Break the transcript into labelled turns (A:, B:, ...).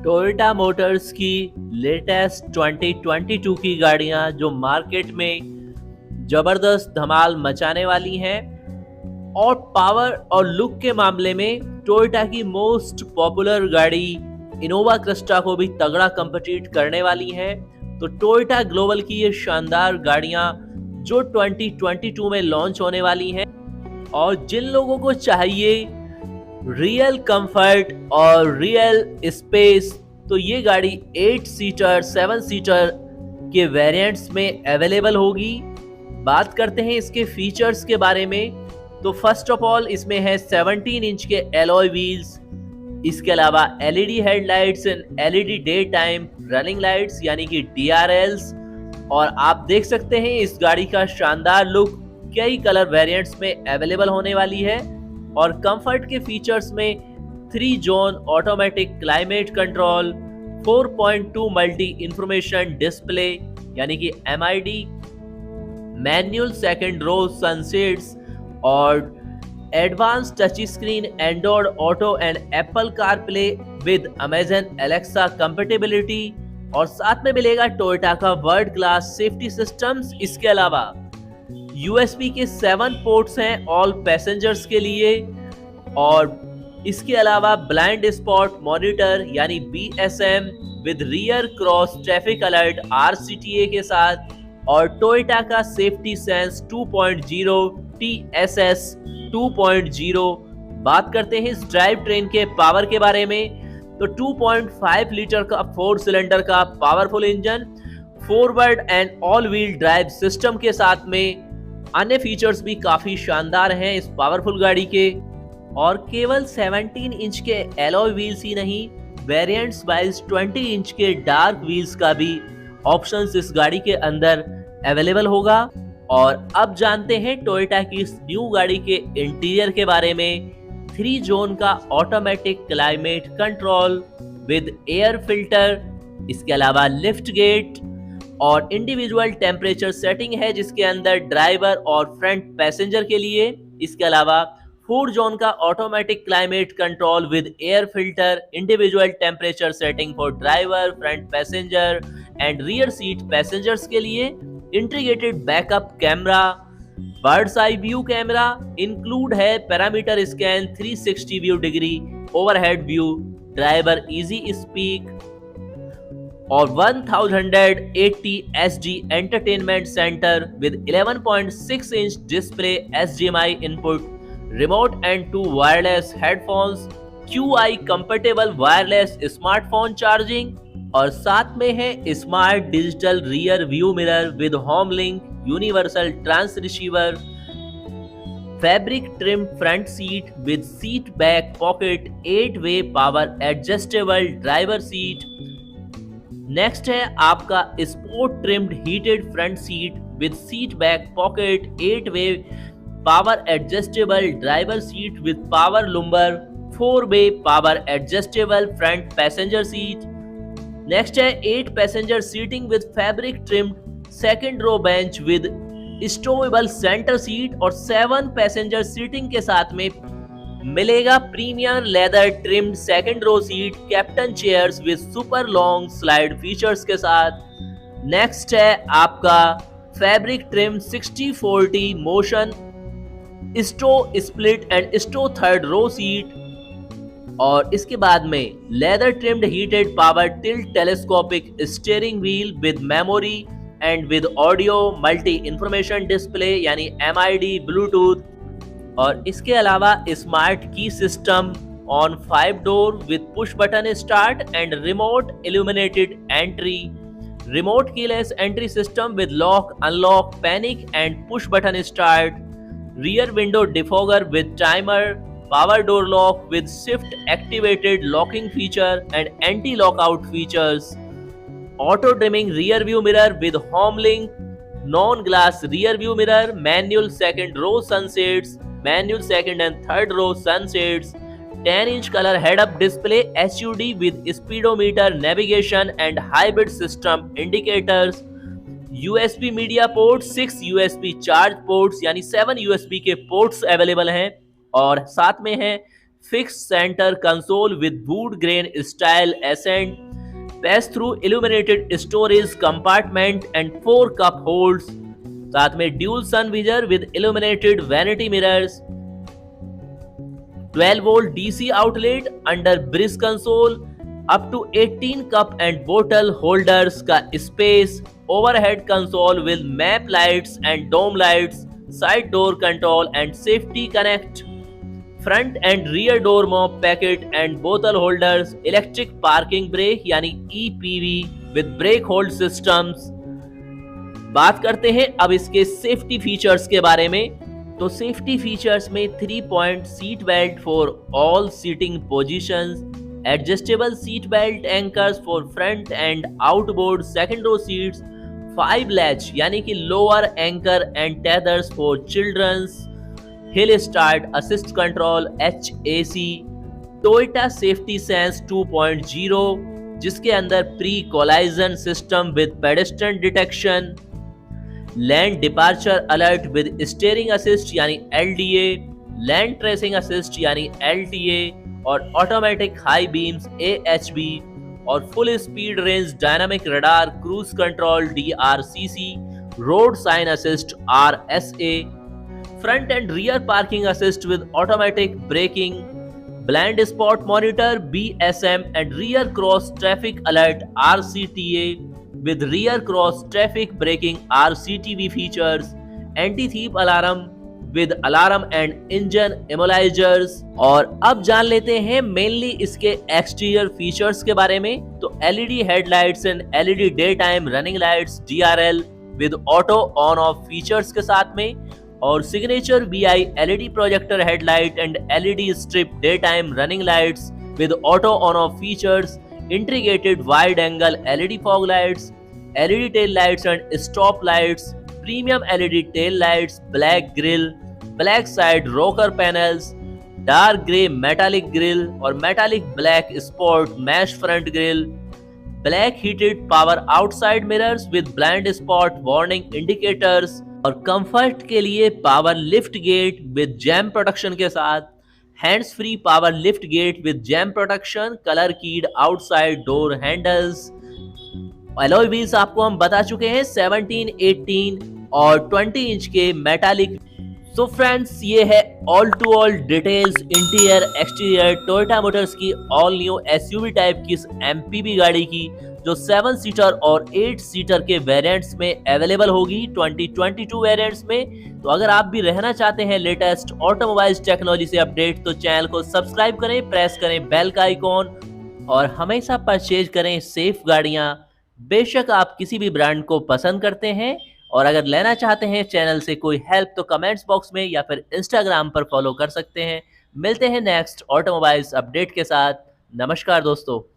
A: Toyota Motors की latest 2022 की गाड़ियां जो मार्केट में जबरदस्त धमाल मचाने वाली हैं और पावर और लुक के मामले में टोयोटा की मोस्ट पॉपुलर गाड़ी इनोवा क्रिस्टा को भी तगड़ा कंपीट करने वाली है। तो टोयोटा ग्लोबल की ये शानदार गाड़ियां जो 2022 में लॉन्च होने वाली हैं और जिन लोगों को चाहिए रियल कंफर्ट और रियल स्पेस, तो ये गाड़ी 8 सीटर 7 सीटर के वेरिएंट्स में अवेलेबल होगी। बात करते हैं इसके फीचर्स के बारे में। तो फर्स्ट ऑफ ऑल इसमें है 17 इंच के एलॉय व्हील्स, इसके अलावा LED headlights and LED day time running lights यानी कि DRLs। और आप देख सकते हैं इस गाड़ी का शानदार लुक कई कलर वेरिएंट्स में अवेलेबल होने वाली है। और कंफर्ट के फीचर्स में 3 zone automatic climate control, 4.2 multi information display यानी कि MID, manual second row sunshades और advance touch screen, Android auto and Apple CarPlay with Amazon Alexa compatibility, और साथ में मिलेगा टोयोटा का वर्ल्ड क्लास सेफ्टी सिस्टम्स। इसके अलावा USB के 7 पोर्ट्स हैं ऑल पैसेंजर्स के लिए, और इसके अलावा ब्लाइंड स्पॉट मॉनिटर यानी BSM with rear cross traffic alert RCTA के साथ, और टोयोटा का सेफ्टी सेंस 2.0 TSS 2.0। बात करते हैं इस ड्राइव ट्रेन के पावर के बारे में। तो 2.5 लीटर का 4 सिलेंडर का powerful engine, forward and all wheel drive system के साथ में अन्य फीचर्स भी काफी शानदार हैं इस पावरफुल गाड़ी के। और केवल 17 इंच के एलॉय व्हील्स ही नहीं, वेरिएंट्स वाइज 20 इंच के डार्क व्हील्स का भी ऑप्शंस इस गाड़ी के अंदर अवेलेबल होगा। और अब जानते हैं टोयोटा की इस न्यू गाड़ी के इंटीरियर के बारे में। 3 जोन का automatic climate control with air filter, इसके अलावा लिफ्ट गेट और इंडिविजुअल टेम्परेचर सेटिंग है जिसके अंदर ड्राइवर और फ्रंट पैसेंजर के लिए। इसके अलावा 4 जोन का automatic climate control with air filter, individual temperature setting for driver, front passenger and rear seat passengers के लिए। Integrated backup camera, bird's eye view camera include है, perimeter scan, 360 view degree, overhead view, driver easy speak और 1180 HD entertainment centre विद 11.6 inch display, HDMI input, remote and 2 wireless headphones, QI compatible wireless smartphone charging, और साथ में है smart digital rear view mirror with home link, universal trans receiver, fabric trim front seat with seat back pocket, 8-वे power adjustable driver seat. Next है आपका sport trimmed heated front seat with seat back pocket, 8-वे power adjustable driver seat with power lumbar, 4-वे power adjustable front passenger seat. Next है 8 passenger seating with fabric trimmed second row bench with stowable centre seat, और 7 passenger seating के साथ में मिलेगा premium leather trimmed second row seat, captain chairs with super long slide features के साथ। Next है आपका fabric trim 60/40 motion stow split and stow third row seat, और इसके बाद में leather trimmed heated power tilt telescopic steering wheel with memory and with audio multi information display यानी MID Bluetooth, और इसके अलावा smart key system on 5 door with push button start and remote illuminated entry, remote keyless entry system with lock unlock panic and push button start, rear window defogger with timer, power door lock with shift activated locking feature and anti lockout features, auto dimming rear view mirror with home link, non glass rear view mirror, manual second row sunsets, manual second and third row sunsets, 10-inch color head-up display HUD with speedometer navigation and hybrid system indicators, USB media port, 6 USB charge ports यानी 7 USB के ports available हैं, और साथ में है fixed center console with wood grain style ascent, pass-through illuminated storage compartment and 4 cup holders. साथ में dual sun visor with illuminated vanity mirrors, 12 volt DC outlet under bridge console, up to 18 cup and bottle holders का space, overhead console with map lights and dome lights, side door control and safety connect, front and rear door mop packet and bottle holders, electric parking brake यानी EPV with brake hold systems। बात करते हैं अब इसके safety features के बारे में। तो सेफ्टी फीचर्स में 3 point seat belt for all seating positions, adjustable seat belt anchors for front and outboard second row seats, 5 latch यानी कि lower anchor and tethers for childrens, hill start assist control HAC, Toyota safety sense 2.0 जिसके अंदर pre collision system with pedestrian detection, lane departure alert with steering assist यानी LDA, lane tracing assist यानी LTA और automatic high beams AHB और full speed range dynamic radar cruise control DRCC, road sign assist RSA, front and rear parking assist with automatic braking, blind spot monitor BSM and rear cross traffic alert RCTA with rear cross traffic braking RCTV features, anti-thief alarm with alarm and engine immobilizers। और अब जान लेते हैं mainly इसके exterior features के बारे में। तो LED headlights and LED day time running lights DRL with auto on off features के साथ में, और signature BI LED projector headlight and LED strip day time running lights with auto on off features, integrated wide angle LED fog lights, LED tail lights and stop lights, premium LED tail lights, black grille, black side rocker panels, dark grey metallic grille और metallic black sport mesh front grille, black heated power outside mirrors with blind spot warning indicators और comfort के लिए power lift gate with jam protection के साथ, hands free power lift gate with jam protection, colour keyed outside door handles. Alloy wheels आपको हम बता चुके हैं 17, 18 और 20 इंच के मेटालिक। सो फ्रेंड्स, ये है all to all details interior exterior Toyota Motors की ऑल न्यू SUV टाइप की इस MPV गाड़ी की, जो 7 सीटर और 8 सीटर के वेरिएंट्स में अवेलेबल होगी 2022 वेरिएंट्स में। तो अगर आप भी रहना चाहते हैं लेटेस्ट ऑटोमोबाइल्स टेक्नोलॉजी से अपडेट, तो चैनल को सब्सक्राइब करें, प्रेस करें बेल का आइकॉन और हमेशा परचेज करें सेफ गाड़ियां। बेशक आप किसी भी ब्रांड को पसंद करते हैं, और अगर लेना चाहते हैं चैनल से कोई हेल्प तो कमेंट्स बॉक्स में या फिर इंस्टाग्राम पर फॉलो कर सकते हैं। मिलते हैं नेक्स्ट ऑटोमोबाइल्स अपडेट के साथ। नमस्कार दोस्तों।